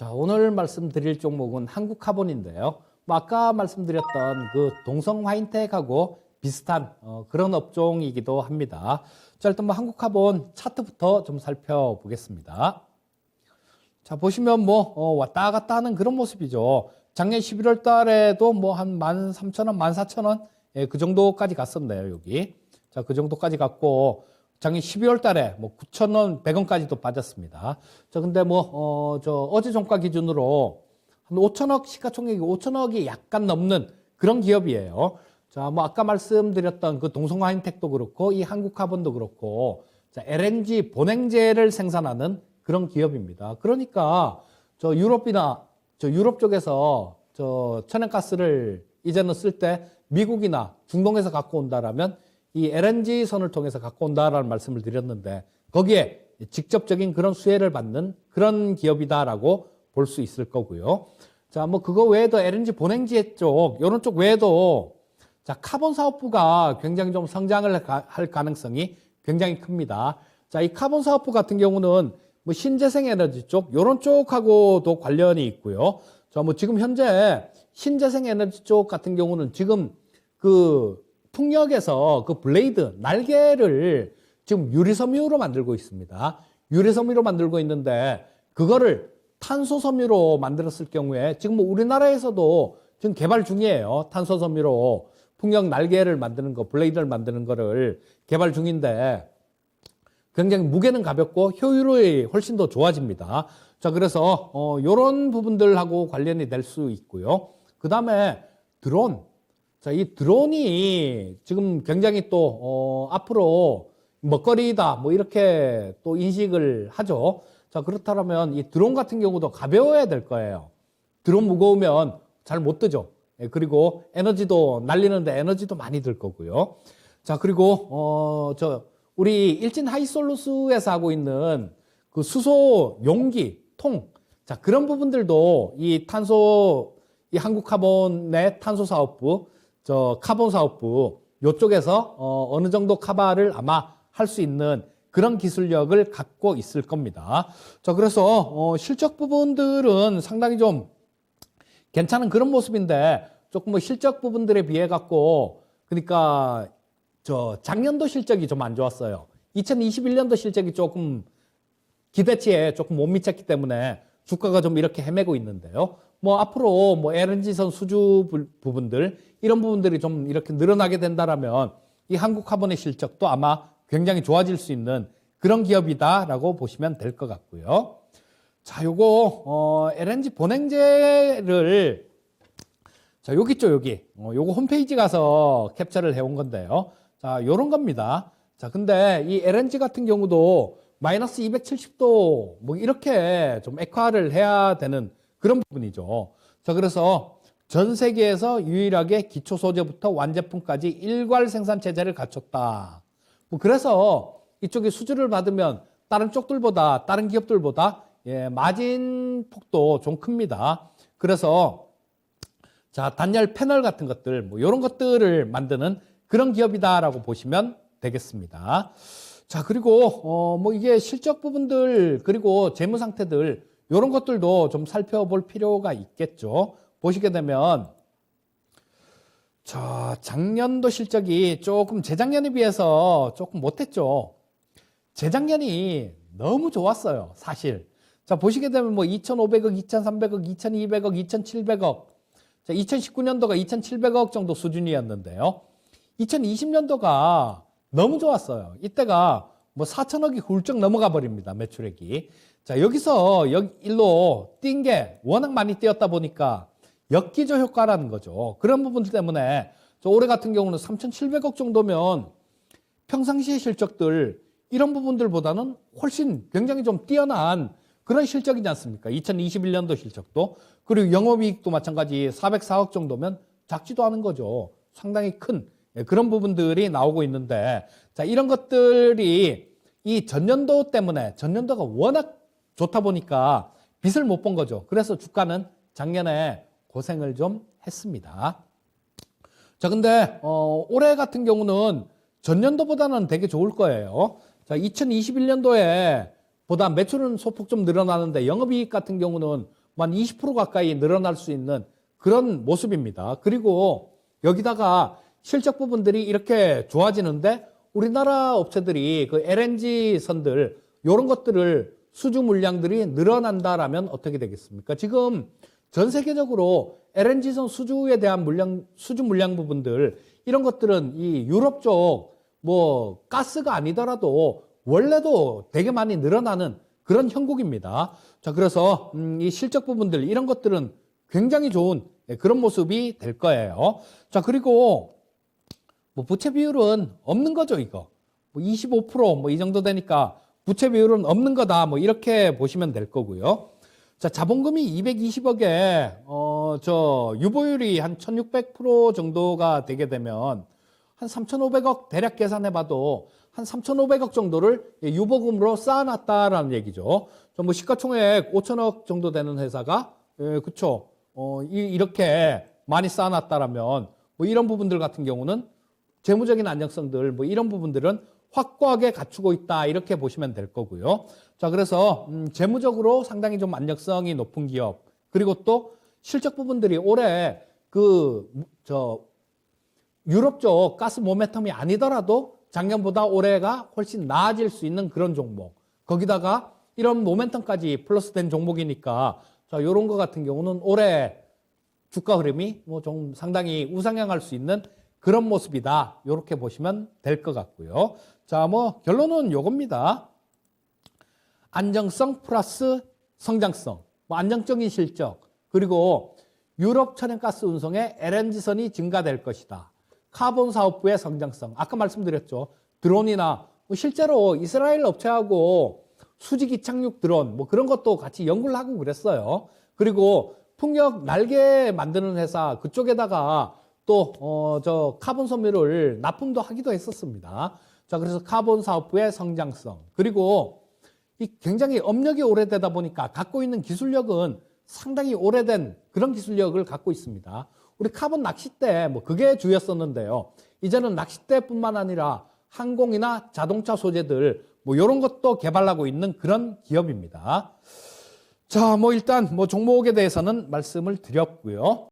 자, 오늘 말씀드릴 종목은 한국카본인데요. 아까 말씀드렸던 그 동성화인텍하고 비슷한 그런 업종이기도 합니다. 자, 일단 한국카본 차트부터 좀 살펴보겠습니다. 자, 보시면 왔다 갔다 하는 그런 모습이죠. 작년 11월 달에도 한 13,000원, 14,000원 그 정도까지 갔었네요, 여기. 자, 그 정도까지 갔고 작년 12월 달에 9,000원, 100원까지도 빠졌습니다. 자, 근데 어제 종가 기준으로 한 5천억 시가총액이 5천억이 약간 넘는 그런 기업이에요. 자, 아까 말씀드렸던 그 동성화인텍도 그렇고 이 한국카본도 그렇고 자, LNG 본행제를 생산하는 그런 기업입니다. 그러니까 유럽 쪽에서 천연가스를 이제는 쓸 때 미국이나 중동에서 갖고 온다라면 이 LNG 선을 통해서 갖고 온다라는 말씀을 드렸는데 거기에 직접적인 그런 수혜를 받는 그런 기업이다라고 볼 수 있을 거고요. 자, 그거 외에도 LNG 본행지 쪽, 이런 쪽 외에도 자, 카본 사업부가 굉장히 좀 성장을 할 가능성이 굉장히 큽니다. 자, 이 카본 사업부 같은 경우는 신재생 에너지 쪽, 이런 쪽하고도 관련이 있고요. 자, 지금 현재 신재생 에너지 쪽 같은 경우는 지금 그 풍력에서 그 블레이드, 날개를 지금 유리섬유로 만들고 있습니다. 유리섬유로 만들고 있는데 그거를 탄소섬유로 만들었을 경우에 지금 우리나라에서도 지금 개발 중이에요. 탄소섬유로 풍력 날개를 만드는 거, 블레이드를 만드는 거를 개발 중인데 굉장히 무게는 가볍고 효율이 훨씬 더 좋아집니다. 자, 그래서 이런 부분들하고 관련이 될 수 있고요. 그 다음에 드론. 자, 이 드론이 지금 굉장히 또 앞으로 먹거리다 이렇게 또 인식을 하죠. 자, 그렇다면 이 드론 같은 경우도 가벼워야 될 거예요. 드론 무거우면 잘 못 뜨죠. 그리고 에너지도 날리는데 에너지도 많이 들 거고요. 자, 그리고 우리 일진 하이솔루스에서 하고 있는 그 수소 용기 통, 자, 그런 부분들도 이 한국카본의 탄소 사업부, 카본 사업부 요쪽에서 어느 정도 커버를 아마 할 수 있는 그런 기술력을 갖고 있을 겁니다. 자, 그래서 실적 부분들은 상당히 좀 괜찮은 그런 모습인데 조금 실적 부분들에 비해 갖고 그러니까 작년도 실적이 좀 안 좋았어요. 2021년도 실적이 조금 기대치에 조금 못 미쳤기 때문에 주가가 좀 이렇게 헤매고 있는데요. 앞으로 LNG선 수주 부분들 이런 부분들이 좀 이렇게 늘어나게 된다라면 이 한국카본의 실적도 아마 굉장히 좋아질 수 있는 그런 기업이다라고 보시면 될 것 같고요. 자, 요거 LNG 본행제를 자, 여기 있죠, 여기. 요거 홈페이지 가서 캡처를 해온 건데요. 자, 요런 겁니다. 자, 근데 이 LNG 같은 경우도 마이너스 270도 이렇게 좀 액화를 해야 되는 그런 부분이죠. 자, 그래서 전 세계에서 유일하게 기초 소재부터 완제품까지 일괄 생산 체제를 갖췄다. 그래서 이쪽에 수주를 받으면 다른 쪽들보다 다른 기업들보다 마진 폭도 좀 큽니다. 그래서 자, 단열 패널 같은 것들 이런 것들을 만드는 그런 기업이다라고 보시면 되겠습니다. 자, 그리고 이게 실적 부분들 그리고 재무 상태들 이런 것들도 좀 살펴볼 필요가 있겠죠. 보시게 되면 자, 작년도 실적이 조금 재작년에 비해서 조금 못했죠. 재작년이 너무 좋았어요, 사실. 자, 보시게 되면 2,500억, 2,300억, 2,200억, 2,700억. 자, 2019년도가 2,700억 정도 수준이었는데요. 2020년도가 너무 좋았어요. 이때가 4천억이 훌쩍 넘어가 버립니다, 매출액이. 자, 여기서 일로 뛴 게 워낙 많이 뛰었다 보니까 역기조 효과라는 거죠. 그런 부분들 때문에 올해 같은 경우는 3,700억 정도면 평상시의 실적들 이런 부분들보다는 훨씬 굉장히 좀 뛰어난 그런 실적이지 않습니까? 2021년도 실적도. 그리고 영업이익도 마찬가지 404억 정도면 작지도 않은 거죠. 상당히 큰 그런 부분들이 나오고 있는데 자, 이런 것들이 이 전년도 때문에 전년도가 워낙 좋다 보니까 빚을 못 본 거죠. 그래서 주가는 작년에 고생을 좀 했습니다. 자, 근데 올해 같은 경우는 전년도보다는 되게 좋을 거예요. 자, 2021년도에 보다 매출은 소폭 좀 늘어나는데 영업이익 같은 경우는 한 20% 가까이 늘어날 수 있는 그런 모습입니다. 그리고 여기다가 실적 부분들이 이렇게 좋아지는데 우리나라 업체들이 그 LNG 선들 이런 것들을 수주 물량들이 늘어난다라면 어떻게 되겠습니까? 지금 전 세계적으로 LNG선 수주에 대한 수주 물량 부분들 이런 것들은 이 유럽 쪽 뭐 가스가 아니더라도 원래도 되게 많이 늘어나는 그런 형국입니다. 자, 그래서 이 실적 부분들 이런 것들은 굉장히 좋은 그런 모습이 될 거예요. 자, 그리고 뭐 부채 비율은 없는 거죠, 이거. 뭐 25% 이 정도 되니까 부채 비율은 없는 거다. 뭐 이렇게 보시면 될 거고요. 자, 자본금이 220억에 저 유보율이 한 1600% 정도가 되게 되면 한 3,500억 대략 계산해 봐도 한 3,500억 정도를 유보금으로 쌓아놨다라는 얘기죠. 뭐 시가총액 5천억 정도 되는 회사가 그쵸. 이렇게 많이 쌓아놨다라면 뭐 이런 부분들 같은 경우는 재무적인 안정성들 뭐 이런 부분들은 확고하게 갖추고 있다 이렇게 보시면 될 거고요. 자, 그래서 재무적으로 상당히 좀 안정성이 높은 기업 그리고 또 실적 부분들이 올해 유럽 쪽 가스 모멘텀이 아니더라도 작년보다 올해가 훨씬 나아질 수 있는 그런 종목. 거기다가 이런 모멘텀까지 플러스된 종목이니까 자, 이런 거 같은 경우는 올해 주가 흐름이 뭐 좀 상당히 우상향할 수 있는 그런 모습이다. 이렇게 보시면 될 것 같고요. 자, 뭐 결론은 요겁니다. 안정성 플러스 성장성, 뭐 안정적인 실적, 그리고 유럽 천연가스 운송의 LNG선이 증가될 것이다. 카본 사업부의 성장성, 아까 말씀드렸죠. 드론이나 뭐 실제로 이스라엘 업체하고 수직 이착륙 드론 뭐 그런 것도 같이 연구를 하고 그랬어요. 그리고 풍력 날개 만드는 회사 그쪽에다가 또 저 카본 섬유를 납품도 하기도 했었습니다. 자, 그래서 카본 사업부의 성장성, 그리고 이 굉장히 업력이 오래되다 보니까 갖고 있는 기술력은 상당히 오래된 그런 기술력을 갖고 있습니다. 우리 카본 낚싯대 뭐 그게 주였었는데요. 이제는 낚싯대뿐만 아니라 항공이나 자동차 소재들 뭐 이런 것도 개발하고 있는 그런 기업입니다. 자, 뭐 일단 뭐 종목에 대해서는 말씀을 드렸고요.